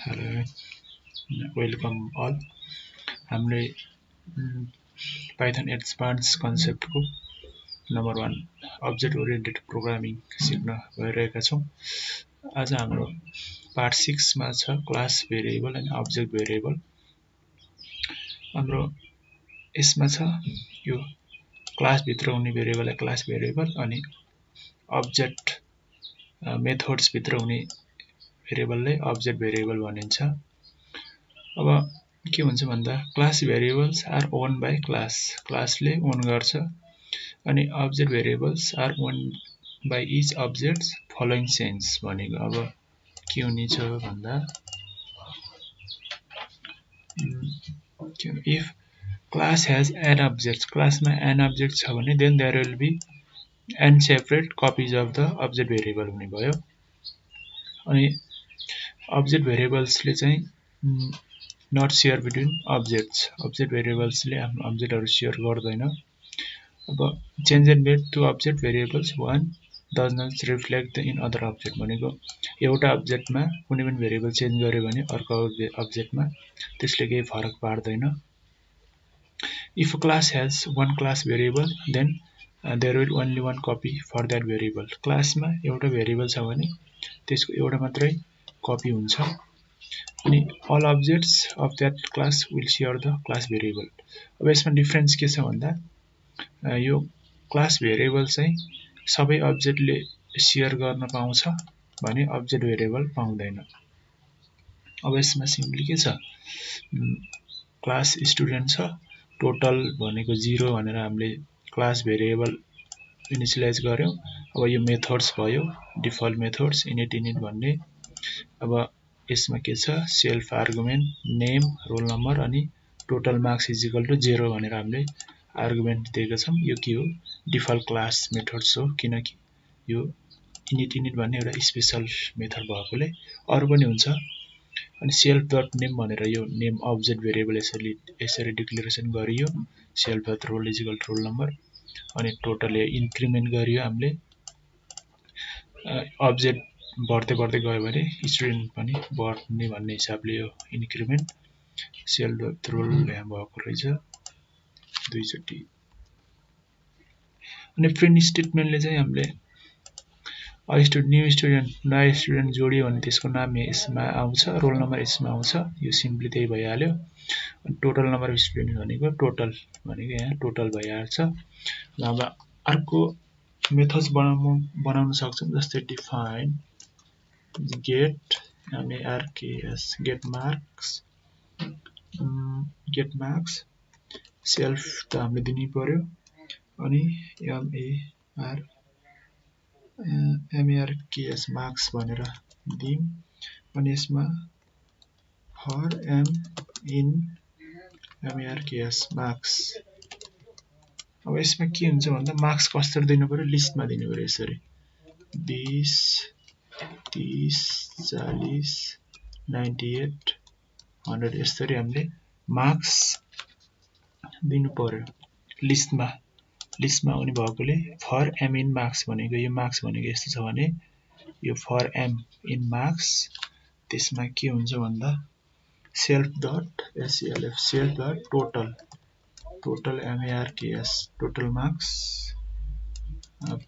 Hello, welcome all. हामीले Python advance कन्सेप्टको number 1 object oriented programming सिक्न गइरहेका छौँ। आज हाम्रो पार्ट 6 मा छ class variable and object variable. हाम्रो यसमा छ यो क्लास भित्र हुने भेरिएबललाई क्लास भेरिएबल अनि अब्जेक्ट मेथड्स भित्र हुने भेरिएबललाई अब्जेक्ट भेरिएबल भनिन्छ। अब के हुन्छ भन्दा class variables are own by क्लासले ओन गर्छ अनि object variables are own by each objects following sense भनेको अब के हुनेछ भन्दा if class has an object क्लासमा एन अब्जेक्ट छ भने then there will be an separate copies of the object variable हुने भयो। अनि अब्जेक्ट भेरिएबल्सले चाहिँ not share between objects object भेरिएबल्सले आफ्नो अब्जेक्टहरु सेयर गर्दैन। अब change and made to object variables one does not reflect in other object भनेको एउटा अब्जेक्टमा कुनै पनि भेरिएबल चेन्ज गर्यो भने अर्को अब्जेक्टमा त्यसले केही फरक पार्दैन। If a class has one class variable then there will only one copy for that variable क्लासमा एउटा भेरिएबल छ भने त्यसको एउटा मात्रै कपी हुन्छ अनि all objects of that class will share the class variable। अब यसमा डिफरेन्स के छ भन्दा यो क्लास भेरिएबल चाहिँ सबै अब्जेक्टले शेयर गर्न पाउँछ भने अब्जेक्ट भेरिएबल पाउँदैन। अब यसमा सिम्पली के छ क्लास स्टुडेन्ट छ टोटल भनेको 0 भनेर हामीले क्लास भेरिएबल इनिशियलाइज गर्यौं। अब यो मेथड्स भयो डिफल्ट मेथड्स इनिट भन्ने। अब यसमा के छ self argument name roll number अनि total marks is equal to 0 भनेर हामीले आर्गुमेन्ट दिएका छौं। यो के हो डिफल्ट क्लास मेथड्स हो किनकि यो इनिट भन्ने एउटा स्पेशल मेथड भएकोले अरु पनि हुन्छ। अनि सेल्फ डट नेम भनेर यो नेम अब्जेक्ट भेरिएबल यसरी डिक्लेरेसन गरियो self dot roll is equal to roll number अनि टोटल इन्क्रिमेन्ट गरियो हामीले अब्जेक्ट बढ्दै गयो भने स्टुडेन्ट पनि बढ्ने भन्ने हिसाबले यो इन्क्रिमेन्ट सेल्फ डट रोल यहाँ भएको रहेछ दुई चोटी। अनि प्रिन्ट स्टेटमेन्टले चाहिँ हामीले न्यू स्टुडेन्ट नयाँ स्टुडेन्ट जोडियो भने त्यसको नाम यसमा आउँछ रोल नम्बर यसमा आउँछ यो सिम्पली त्यही भइहाल्यो। अनि टोटल नम्बर अफ स्टुडेन्ट भनेको भनेको यहाँ टोटल भइहाल्छ। अब अर्को मेथड्स बनाउन सक्छौं जस्तै define get get marks self त हामीले दिनै पर्यो अनि marks मार्क्स भनेर दियौं अनि यसमा फर m in मार्क्स। अब यसमा के हुन्छ भन्दा मार्क्स कसरी दिनु पर्यो लिस्टमा दिनु पर्यो यसरी 20 30 40 98 100 यसरी हामीले मार्क्स दिनु पर्यो लिस्टमा आउने भएकोले फर m in मार्क्स भनेको यो मार्क्स भनेको यस्तो छ भने यो फर m in मार्क्स त्यसमा के हुन्छ भन्दा self dot total marks total marks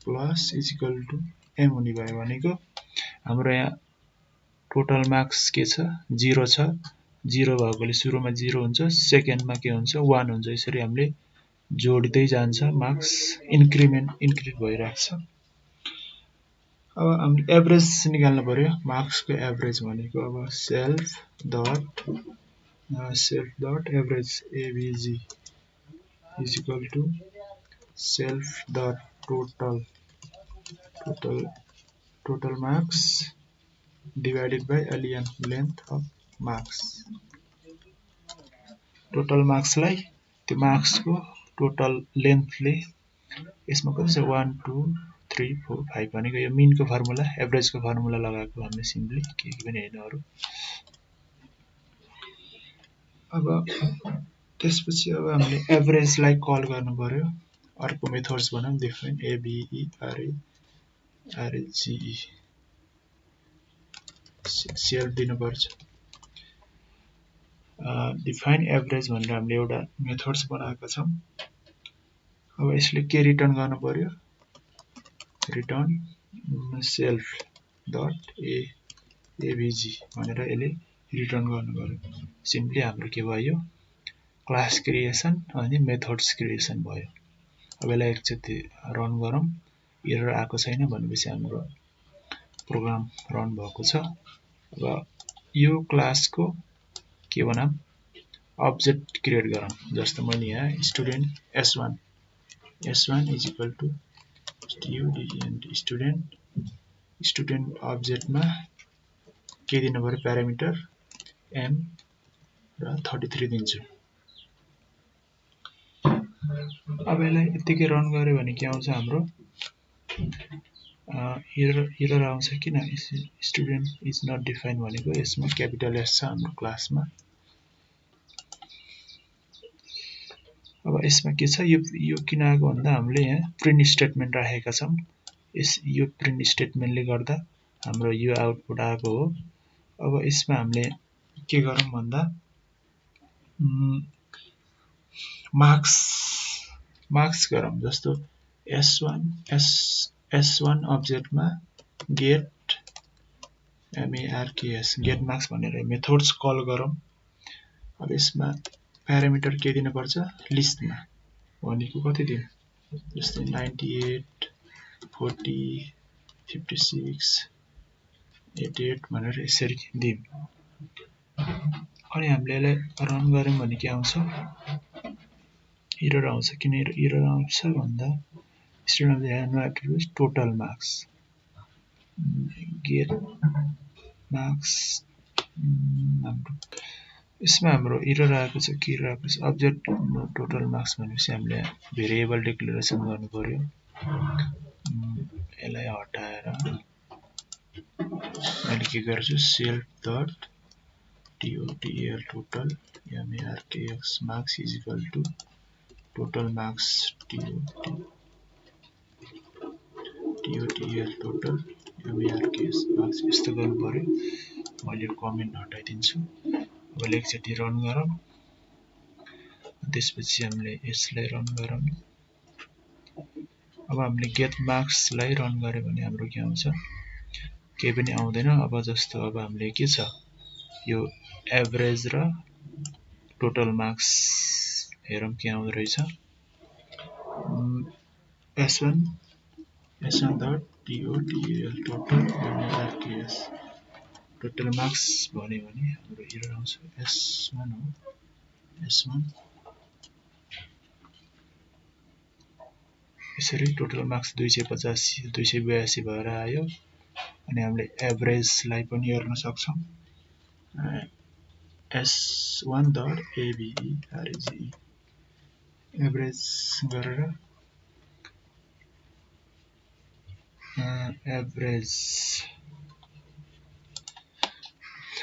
plus is equal to m हुने भयो भनेको हाम्रो यहाँ टोटल मार्क्स के छ 0 छ 0 भएकोले सुरुमा 0 हुन्छ सेकेन्डमा के हुन्छ 1 हुन्छ यसरी हामीले जोड्दै जान्छ मार्क्स इन्क्रिमेन्ट भइराख्छ। अब हामीले एभरेज निकाल्नु पर्यो मार्क्स को एभरेज भनेको अब self dot average avg is equal to self dot total marks divided by ln length of marks. Total मार्क्सलाई त्यो मार्क्स को टोटल लेन्थले यसमा कति छ 1 2 3 4 5 भनेको यो मिन को फर्मुला एभरेज को फर्मुला लगाएको हामीले सिम्पली के पनि हैन अरु। अब त्यसपछि अब हामीले एभरेज लाई कल गर्नु पर्यो अर्को मेथड्स बनाऊं डिफाइन average सेल्फ दिनु पर्छ डिफाइन एभरेज भनेर हामीले एउटा मेथड्स बनाएका छौँ। अब यसले के रिटर्न गर्नु पर्यो, रिटर्न सेल्फ डट एभिजी भनेर यसले रिटर्न गर्नु पर्यो। सिम्पली हाम्रो के भयो, क्लास क्रिएसन अनि मेथड्स क्रिएसन भयो। अब यसलाई एकचोटि रन गरौँ, एरर आएको छैन भनेपछि हाम्रो प्रोग्राम रन भएको छ। अब यो क्लासको के बनाऊँ, अब्जेक्ट क्रिएट गरौँ। जस्तो मैले यहाँ student S1 is equal to student student अब्जेक्टमा के दिनु पर्यो, प्यारामिटर m र 33 दिन्छु। अब यसलाई यतिकै रन गर्यो भने के आउँछ, हाम्रो एरर आउँछ। किन, स्टुडेन्ट इज नट डिफाइन भनेको यसमा क्यापिटल S छ हाम्रो क्लासमा। अब यसमा के छ, यो किन आएको भन्दा हामीले यहाँ प्रिन्ट स्टेटमेन्ट राखेका छौँ। यो प्रिन्ट स्टेटमेन्टले गर्दा हाम्रो यो आउटपुट आएको हो। अब यसमा हामीले के गरौँ भन्दा मार्क्स गरौँ। जस्तो S1 अब्जेक्टमा गेट गेट मार्क्स भनेर मेथड्स कल गरौँ। अब यसमा प्यारामिटर के दिनुपर्छ, लिस्टमा भनेको कति दिउँ, जस्तै 98 40 56 88 भनेर यसरी दिउँ। अनि हामीले यसलाई रन गऱ्यौँ भने के आउँछ, एरर आउँछ। किन एरर आउँछ भन्दा student total marks get marks यसमा हाम्रो एरर आएको छ। के आएको छ, अब्जेक्ट टोटल मार्क्स भनेपछि हामीले भेरिएबल डिक्लेरेसन गर्नु पर्यो। यसलाई हटाएर मैले के गर्छु, self dot total marks is equal to total marks total marks यस्तो गर्नु पर्यो। मैले कमेन्ट हटाइदिन्छु। अब एकचोटि रन गरौँ, त्यसपछि हामीले यसलाई रन गरौँ। अब हामीले गेट मार्क्सलाई रन गर्यो भने हाम्रो के आउँछ, केही पनि आउँदैन। अब जस्तो अब हामीले के छ, यो एभरेज र टोटल मार्क्स हेरौँ के आउँदो रहेछ। S1 डट टोटल मार्क्स भन्यो भने हाम्रो एरर आउँछ। S1 यसरी टोटल मार्क्स 285 282 भएर आयो। अनि हामीले एभरेजलाई पनि हेर्न सक्छौँ। S1 डट एभरेज गरेर एभरेज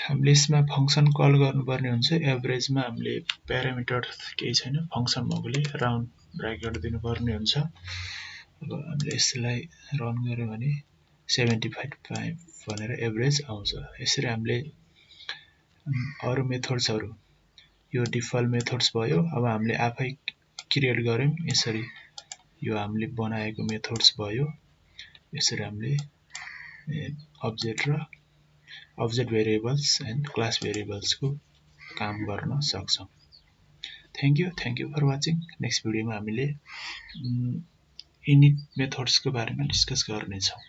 हामीले यसमा फङ्सन कल गर्नुपर्ने हुन्छ। एभरेजमा हामीले प्यारामिटर केही छैन, फङ्सन भएकोले राउन्ड ब्राकेट दिनुपर्ने हुन्छ। अब हामीले यसलाई रन गर्यो भने 75 भनेर एभरेज आउँछ। यसरी हामीले अरू मेथड्सहरू, यो डिफल्ट मेथड्स भयो। अब हामीले आफै क्रिएट गर्यौँ, यसरी यो हामीले बनाएको मेथड्स भयो। यसरी हामीले अब्जेक्ट भेरिएबल्स एन्ड क्लास भेरिएबल्सको काम गर्न सक्छौँ। Thank you for watching. Next भिडियोमा हामीले इनिट मेथड्सको बारेमा डिस्कस गर्नेछौँ।